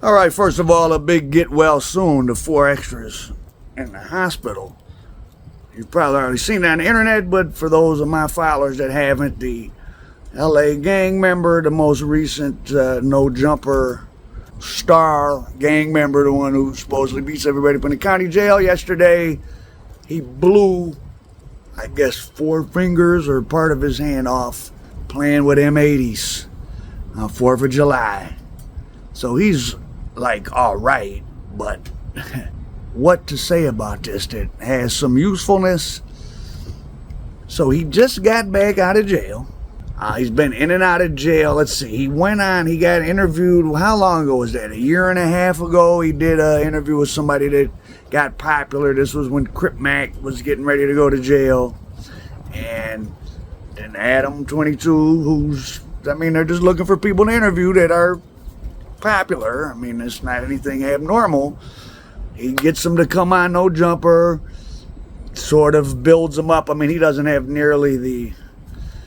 All right, first of all, a big get well soon to 4 extras in the hospital. You've probably already seen that on the internet, but for those of my followers that haven't, the LA gang member, the most recent no jumper star gang member, the one who supposedly beats everybody up in the county jail yesterday, he blew, I guess, 4 fingers or part of his hand off playing with M80s on 4th of July. So he's like, all right, but what to say about this that has some usefulness? So he just got back out of jail. He's been in and out of jail. Let's see. He got interviewed. How long ago was that? A year and a half ago, he did an interview with somebody that got popular. This was when Crip Mack was getting ready to go to jail. And then Adam, 22, they're just looking for people to interview that are popular. I mean, it's not anything abnormal. He gets them to come on No Jumper, sort of builds them up. I mean, he doesn't have nearly the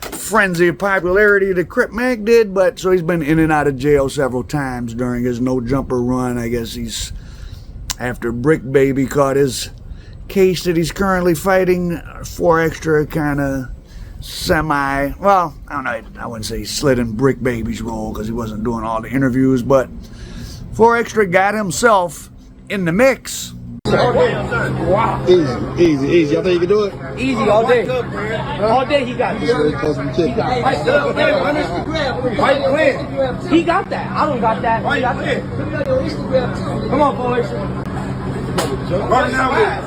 frenzy of popularity that Crip Mack did, but so he's been in and out of jail several times during his No Jumper run. I guess he's, after Brick Baby caught his case that he's currently fighting, 4 extra kind of well, I don't know, I wouldn't say he slid in Brick Baby's role because he wasn't doing all the interviews, but 4 extra got himself in the mix. Wow. Easy. Y'all think you can do it? Easy all day. All day he got it. Right clear. He got that. I don't got that. He got that. Come on, boys. Right now.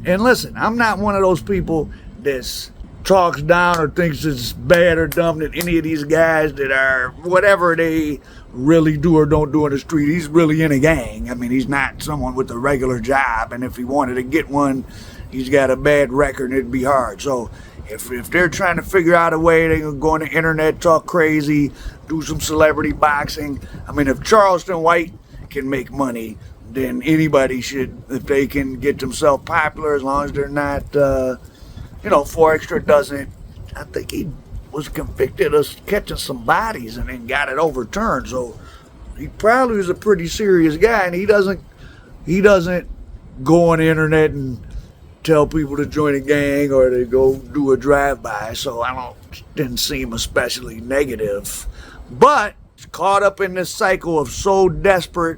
And listen, I'm not one of those people that talks down or thinks it's bad or dumb that any of these guys that are whatever they really do or don't do in the street. He's really in a gang. I mean, he's not someone with a regular job, and if he wanted to get one, he's got a bad record and it'd be hard. So if they're trying to figure out a way, they can go on the internet, talk crazy, do some celebrity boxing. I mean, if Charleston White can make money, then anybody should, if they can get themselves popular, as long as they're not, 4 extra doesn't. I think he was convicted of catching some bodies and then got it overturned. So he probably was a pretty serious guy, and he doesn't go on the internet and tell people to join a gang or to go do a drive-by. So didn't seem especially negative, but caught up in this cycle of so desperate.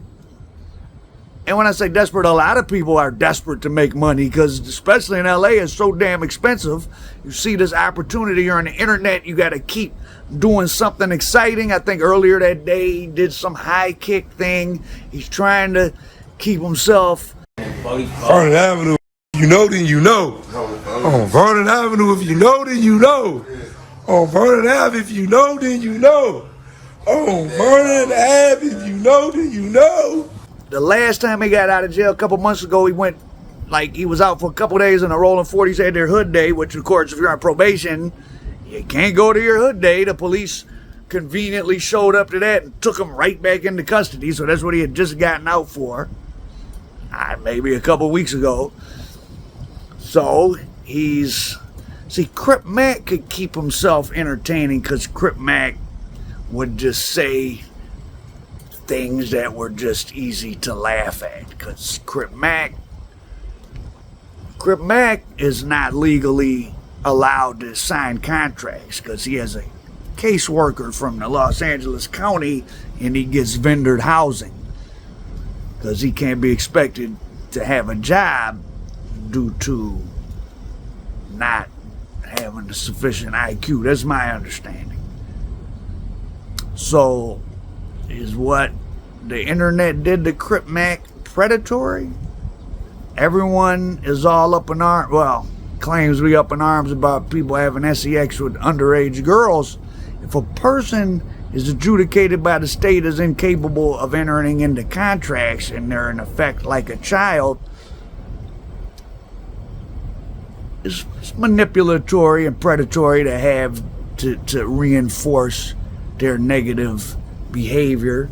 And when I say desperate, a lot of people are desperate to make money because, especially in LA, it's so damn expensive. You see this opportunity, you're on the internet, you got to keep doing something exciting. I think earlier that day he did some high kick thing. He's trying to keep himself. Vernon Avenue, if you know, then you know. On Vernon Avenue, if you know, then you know. On Vernon Ave, if you know, then you know. On Vernon Ave, if you know, then you know. The last time he got out of jail a couple months ago, he was out for a couple days and the Rolling 40s had their hood day, which of course, if you're on probation, you can't go to your hood day. The police conveniently showed up to that and took him right back into custody. So that's what he had just gotten out for, maybe a couple weeks ago. So Crip Mack could keep himself entertaining because Crip Mack would just say things that were just easy to laugh at, because Crip Mack is not legally allowed to sign contracts because he has a caseworker from the Los Angeles County and he gets vendored housing because he can't be expected to have a job due to not having the sufficient IQ. That's my understanding. So is what the internet did to Crip Mack predatory? Everyone is all up in arms, well, claims to be up in arms about people having sex with underage girls. If a person is adjudicated by the state as incapable of entering into contracts and they're in effect like a child, it's manipulatory and predatory to have to reinforce their negative behavior.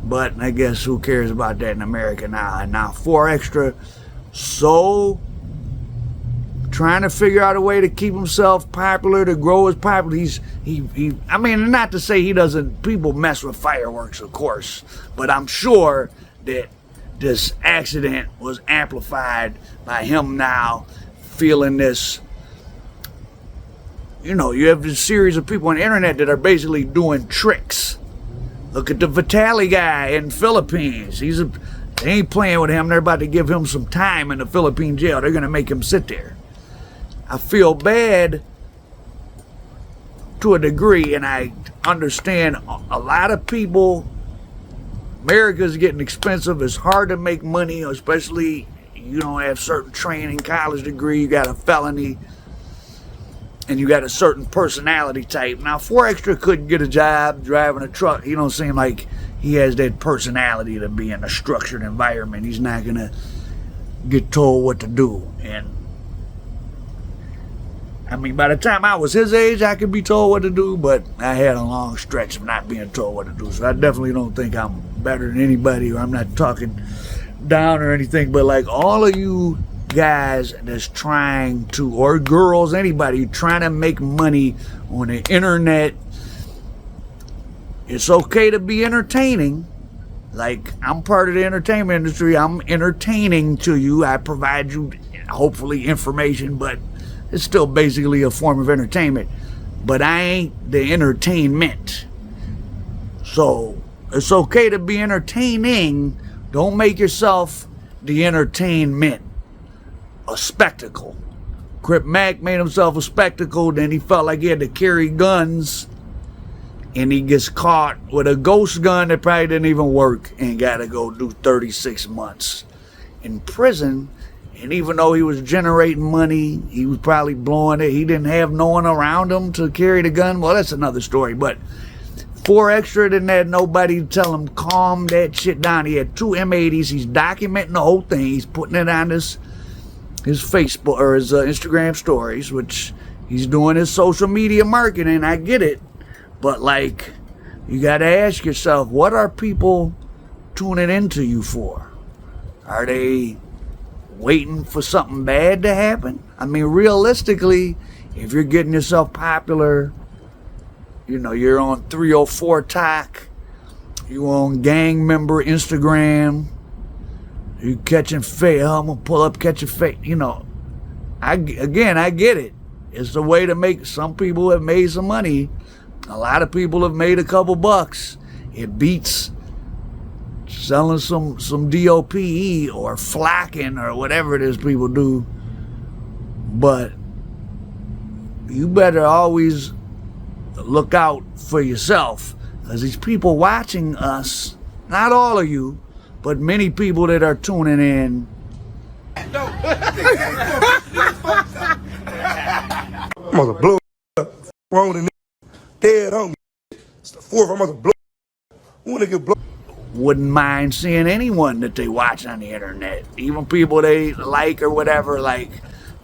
But I guess who cares about that in America now? And now 4 extra so trying to figure out a way to keep himself popular, to grow his popular. I mean, not to say he doesn't, people mess with fireworks, of course, but I'm sure that this accident was amplified by him now feeling this. You know, you have this series of people on the internet that are basically doing tricks. Look at the Vitali guy in Philippines. They ain't playing with him. They're about to give him some time in the Philippine jail. They're going to make him sit there. I feel bad to a degree, and I understand a lot of people. America's getting expensive. It's hard to make money, especially you don't have certain training, college degree, you got a felony, and you got a certain personality type. Now, 4Extra couldn't get a job driving a truck. He don't seem like he has that personality to be in a structured environment. He's not going to get told what to do. And I mean, by the time I was his age, I could be told what to do, but I had a long stretch of not being told what to do. So I definitely don't think I'm better than anybody, or I'm not talking down or anything, but like all of you guys that's trying to, or girls, anybody trying to make money on the internet, it's okay to be entertaining. Like, I'm part of the entertainment industry. I'm entertaining to you. I provide you hopefully information, but it's still basically a form of entertainment. But I ain't the entertainment. So it's okay to be entertaining. Don't make yourself the entertainment. A spectacle. Crip Mack made himself a spectacle, then he felt like he had to carry guns, and he gets caught with a ghost gun that probably didn't even work, and got to go do 36 months in prison. And even though he was generating money, he was probably blowing it. He didn't have no one around him to carry the gun. Well, that's another story. But 4Extra didn't have nobody to tell him calm that shit down. He had 2 M80s. He's documenting the whole thing. He's putting it on his Facebook or his Instagram stories, which he's doing his social media marketing. I get it. But like, you got to ask yourself, what are people tuning into you for? Are they waiting for something bad to happen? I mean, realistically, if you're getting yourself popular, you know, you're on 304 Talk, you on gang member Instagram, you catching fake, I'm gonna pull up catching fake, you know, I get it. It's a way to make, some people have made some money. A lot of people have made a couple bucks. It beats selling some DOPE or flacking or whatever it is people do. But you better always look out for yourself, because these people watching us, not all of you, but many people that are tuning in. I'm gonna blow up. Wrong and dead on me. It's the 4th. I'm gonna blow. I wanna get blown. Wouldn't mind seeing anyone that they watch on the internet, even people they like or whatever, like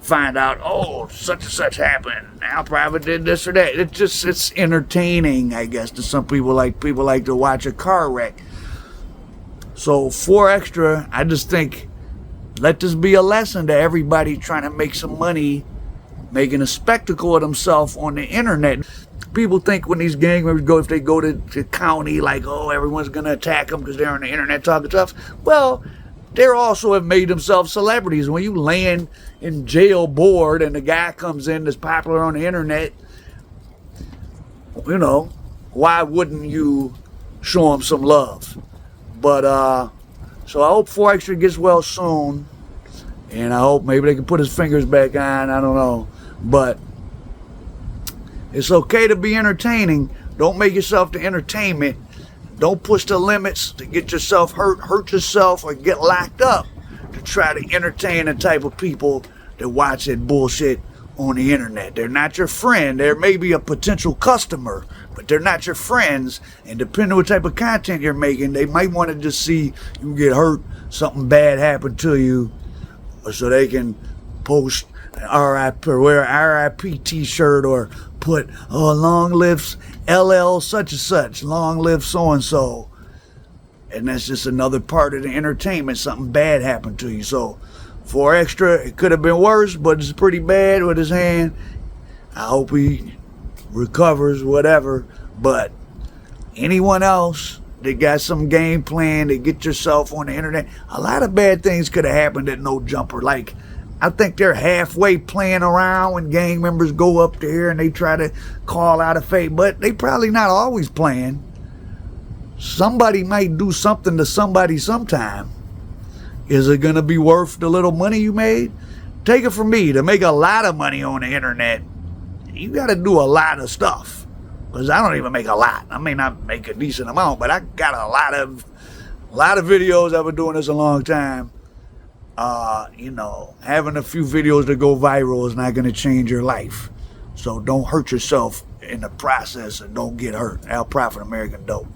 find out, oh, such and such happened, Al Private did this or that. It's entertaining, I guess, to some people. Like, people like to watch a car wreck. So 4Extra, I just think, let this be a lesson to everybody trying to make some money, making a spectacle of themselves on the internet. People think when these gang members go, if they go to county, like, oh, everyone's going to attack them because they're on the internet talking stuff. Well, they also have made themselves celebrities. When you land in jail bored and the guy comes in that's popular on the internet, you know, why wouldn't you show him some love? But, so I hope 4Extra gets well soon. And I hope maybe they can put his fingers back on. I don't know. But it's okay to be entertaining. Don't make yourself the entertainment. Don't push the limits to get yourself hurt yourself, or get locked up to try to entertain the type of people that watch that bullshit on the internet. They're not your friend. There may be a potential customer, but they're not your friends. And depending on what type of content you're making, they might want to just see you get hurt, something bad happen to you, or so they can post an RIP or wear an RIP t-shirt, or put, oh, long live LL such and such, long live so-and-so. And that's just another part of the entertainment. Something bad happened to you. So 4 Extra, it could have been worse, but it's pretty bad with his hand. I hope he recovers, whatever. But anyone else that got some game plan to get yourself on the internet, a lot of bad things could have happened at No Jumper. Like, I think they're halfway playing around when gang members go up there and they try to call out a fake, but they probably not always playing. Somebody might do something to somebody sometime. Is it going to be worth the little money you made? Take it from me, to make a lot of money on the internet, you got to do a lot of stuff. Because I don't even make a lot. I may not make a decent amount, but I got a lot of videos. I've been doing this a long time. You know, having a few videos that go viral is not going to change your life. So don't hurt yourself in the process and don't get hurt. Al Prophet, American Dope.